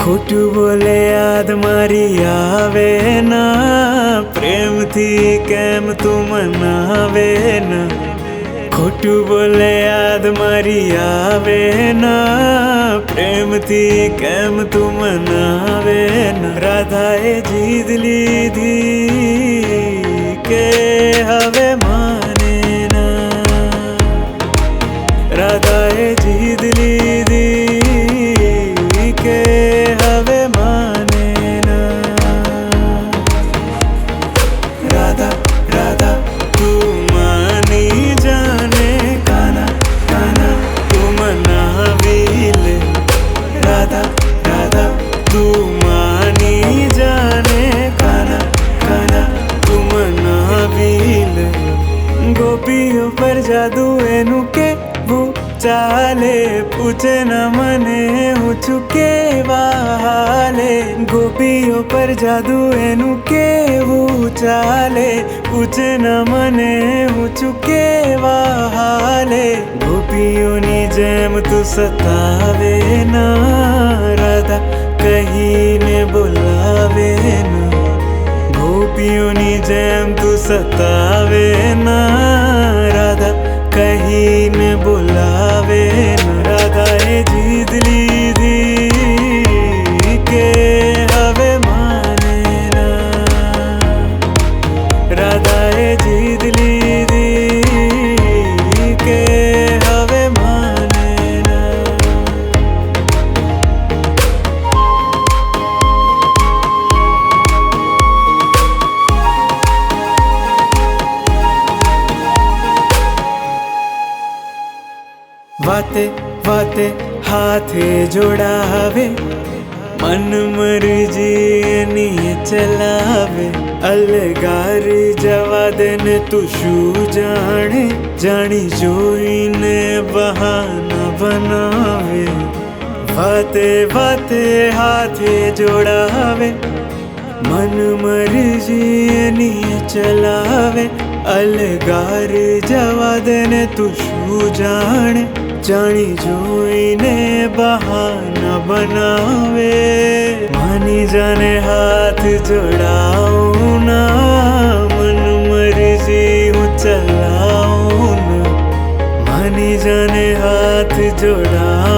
खोटू बोले याद मारी आवे ना, प्रेम थी केम तू मनावे ना। खोटू बोले याद मारी आवे ना, प्रेम थी केम तू मनावे ना। राधाए जीत लीधी के हवे माने ना, राधाए जीत लीधी के हवे माने ना। राधा राधा तू मानी जाने काना काना तू मनावी ले। राधा राधा तू मानी जाने काना काना तू मनावी ले। गोपियों पर जादू एनु के वो चाले, पूछे न मने हूँ चुके वाले। गोपियों पर जादू एनु के वो चाले, पूछे न मने हूँ चुके वाले। गोपियों नी जेम तू सतावे ना, राधा कहीं ने बुलावे ना। गोपियों नी जेम तू सतावे ना, राधा कहीं ने बुलावे ना। राधाए जीत लीधी के हवे माने ना, राधाए जीत लीधी के हवे माने ना। वाते वाते हाथे जोड़ावे, मन मर्जी नहीं चलावे। अलगार जवा देन तू शू जाने, जानी जोईने बहाना बनावे। वाते वाते हाथे जोड़ावे, मन मर्जी नहीं चलावे। अलगार जवा देने तू शू जाने, जानी जोईने बहाना बनावे। मानी जाने हाथ जोड़ाऊं ना, मन मर्जी हूँ चलाऊं ना। मानी जाने हाथ जोड़ाऊं